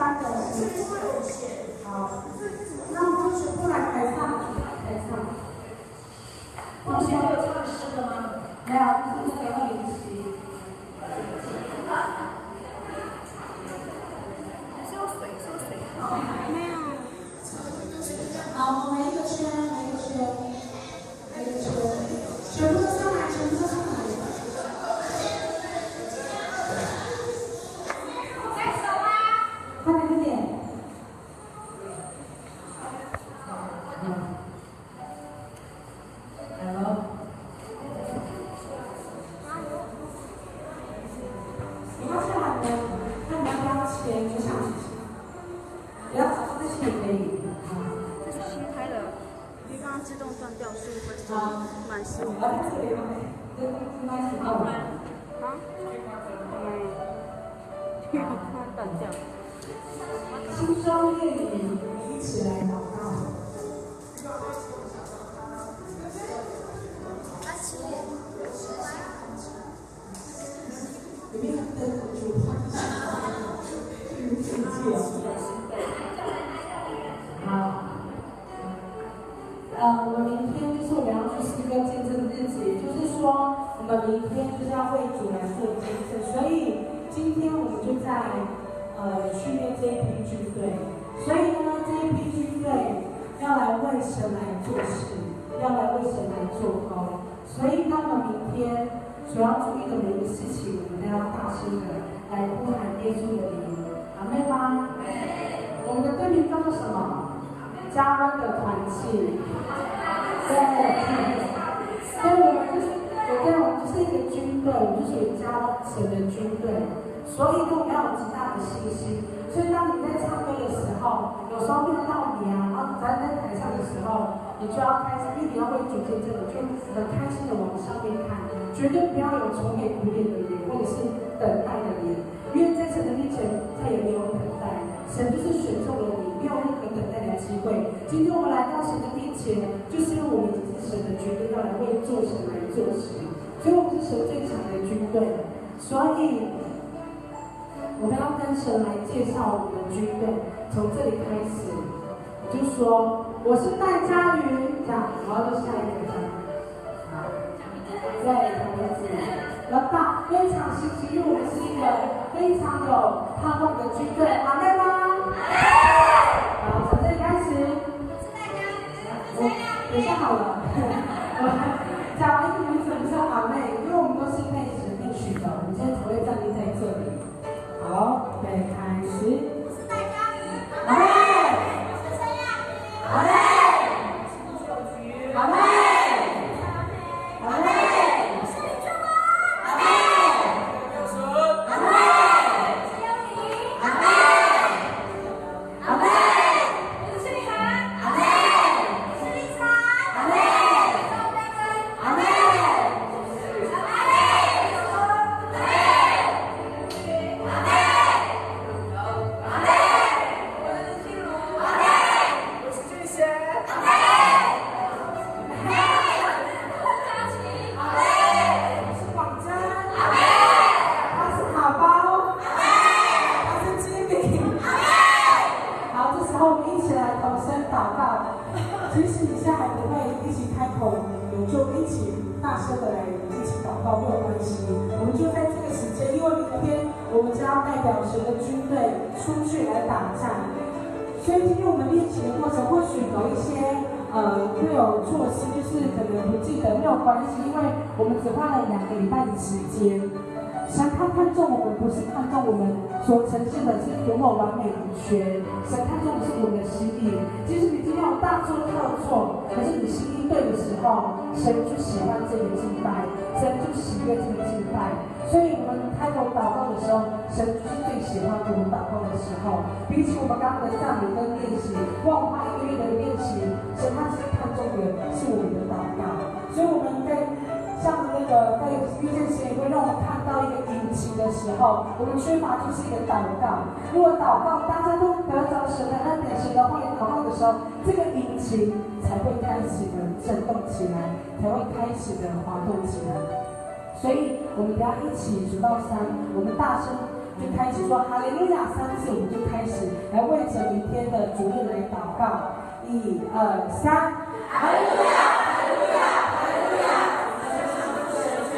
班的师傅。好，那我们就全部来台上，台上。目前有唱诗的吗？没有，就是那个临时。没有。好，我们一个圈，一个圈，一个圈，全部都上来，全部都上来。开始了吗？快点，快点。Hello。你要下来没？那你要不要切就上去？不要找这些也可以。这是新开的，因为刚刚自动断掉15分钟，满15分。我在这里吗？这应该是好吗？啊？没有，它断掉。轻装粤语，一起来祷告。有没有灯就换一下？好。我们明天就是我们要去诗歌见证的日子，也就是说，我们明天就是要为主来做见证，所以今天我们就在训练这一批军队，所以呢，这一批军队要来为神来做事，要来为神来做工，所以当我们明天所要注意的每一个事情，我们都要大声的来呼喊耶稣的名，阿妹吗？我们的队名叫做什么？加温的团契。对，我们就是一个军队，我们就是加神的军队，所以呢，我们要有极大的信心。所以当你在唱歌的时候，有时候遇到你啊，然后咱在台上的时候，你就要开始，因为你要为主见证，就很开心的往上面看，绝对不要有愁眉苦脸的脸，或者是等待的脸，因为在神的面前再也没有等待，神就是选中了你，没有任何等待的机会。今天我们来到神的面前，就是因为我们只是神的军队，要来为做神来做事，所以我们是神最强的军队。所以我们要跟神来介绍我们的军队，从这里开始，我就说我是戴嘉瑜，这样，然后就下一个这样，好，对，同志，然后非常信心，因为我们是一个非常有盼望的军队，阿妹吗？好，从这里开始。等一下好了，我讲完一个名字不是阿妹，因为我们都是被神命取的，我们今天才会站立在这里。好，预备开始。阿妹，阿妹，阿妹，阿妹，会有措施，就是可能不记得没有关系，因为我们只花了2个礼拜的时间。神他看重我们，不是看重我们所呈现的是多么完美无缺，神看重的是我们的心意。即使你今天有大错特错，可是你心意对的时候，神就喜欢这个敬拜，神就喜悦这个敬拜。所以我们开口祷告的时候，神就是最喜欢我们祷告的时候。比起我们刚刚的赞美跟练习，万花音乐的练习，神他是看重的是我们的祷告。所以我们在像那个在遇见神也会让我们看到一个引擎的时候，我们缺乏就是一个祷告。如果祷告大家都得着神的恩典、神的话语祷告的时候，这个引擎才会开始的震动起来，才会开始的滑动起来。所以我们要一起数到3，我们大声就开开始说哈利路亚3次，我们就开始来为着明天的主日来祷告。1、2、3，哈利路亚，哈利路亚，哈利路亚。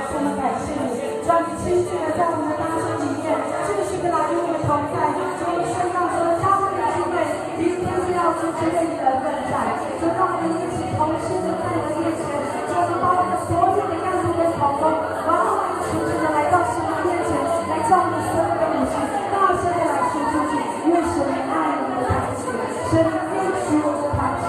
我们感谢你，让你继续的在我们的当中里面，继续的来与我们同在。我们宣告说，教会的聚会明天就要支持为你而奋战，就让我们一起同心的在你的面前，就把我们所有的样子跟同工，完完全全的来到神的面前，来叫我们所有的母亲大声的来说出去，因为神爱我们的团契，神应许我们的团契，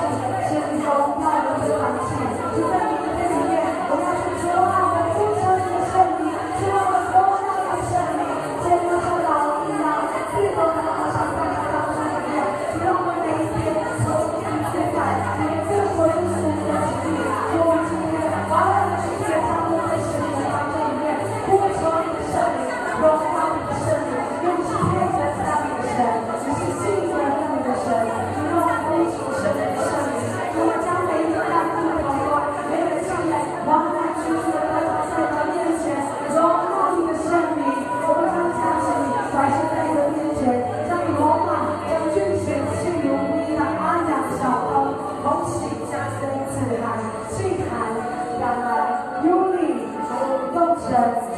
神荣耀我们的团契。就在明天里面，我们要去主啊，我们呼求你的圣灵，主啊，我们荣耀你的圣灵，就像老鹰一样，自由的翱翔在你当中里面，让我们每一天从你现在，你们更多的神的旨意，我们今天完完全全将我们的神的当中里面，呼求你的圣灵，荣耀你的圣灵，用是配得上你的神，你是信任你的神，你让我们呼求神的圣灵，我们将每一个当中的祷告，每一个圣灵，完完全全的来到神的面前，荣耀你的圣灵，我们将相信你，摆设在你的面前，将罗马，将军神气如一样安养小偷，同喜加增自然，信寒感恩优丽，用神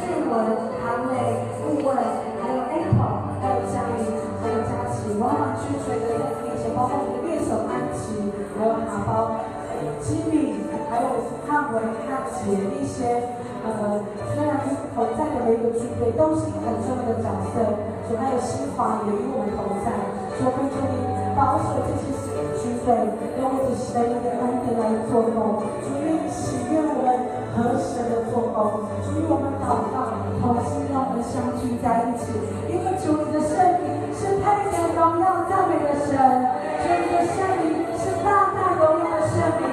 俊文韩磊顾问，还有 Apple， 还有嘉玲，还有佳琪，完完全全的在面前，包括我们的乐手安琪，还有卡包。吉米，还有汉文、汉杰一些，虽然同在的每一个聚会都是很重要的角色，所以还有新华也与我们同在，所以跟主你保守这些聚会，用我们神的恩典来做工，主愿意喜悦我们和神的做工，主与我们祷告，同心让我们相聚在一起，因为主你的圣灵是太显荣耀赞美的神，主你的圣灵是大大荣耀的圣灵。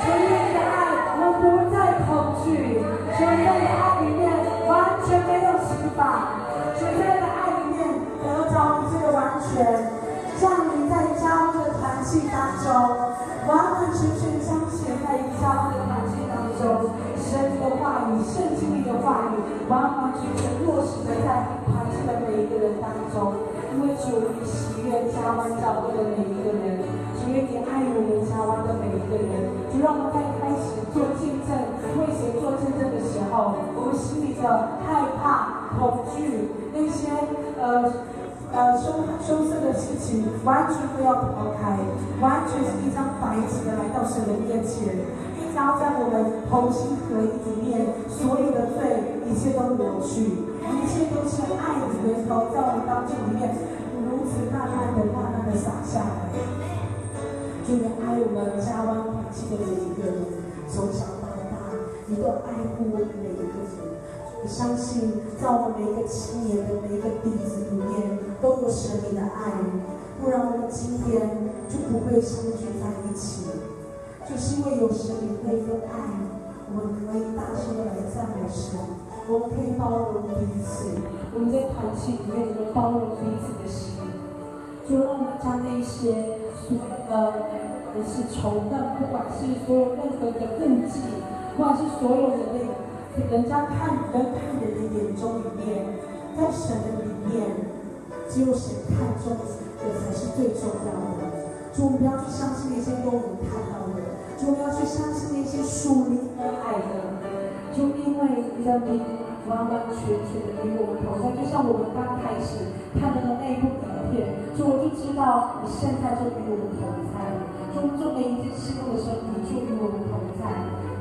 主愿你的爱，我们不再恐惧。主在你的爱里面完全没有刑罚。主在你的爱里面得着你这个完全，降临在教会的团契当中，完完全全彰显在教会的团契当中。神的话语，圣经里的话语，完完全全落实的在团契的每一个人当中。因为主你喜悦加湾教会的每一个人。主愿你爱我们加湾的每一个人，主让我们在开始做见证、为谁做见证的时候，我们心里的害怕、恐惧，那些羞涩的事情，完全都要抛开，完全是一张白纸的来到神的面前，一张在我们同心合一里面，所有的罪，一切都抹去，一切都是爱的源头，在我们当中里面，如此慢慢的洒下来。主也爱我们加湾团契的每一个人，从小到大，你都爱护我们每一个人。我相信，在我们每一个青年的每一个弟子里面，都有神你的爱，不然我们今天就不会相聚在一起。就是因为有神你那份爱，我们可以大声的来赞美神，我们可以包容彼此，我们在团契里面能包容彼此的心，就让我们将那些是仇恨，不管是所有任何的恨忌，不管是所有的那个人家看人的眼中里面，在神的里面，只有神看重的才是最重要的。主，我们不要去相信那些用我们看到的，主，我们要去相信那些属灵而爱的。就因为你的名完完全全的与我们同在，就像我们刚开始看到的那一部影片，就我就知道你现在就与我们同在。做每一件事工的时候，你就与我们同在，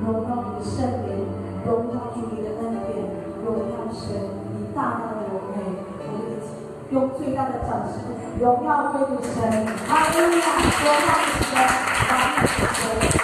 荣耀你的圣灵，荣耀主你的恩典，荣耀神你大大的荣美。我们一起用最大的掌声，荣耀归于神，哈利路亚，荣耀你的神，荣耀你的神。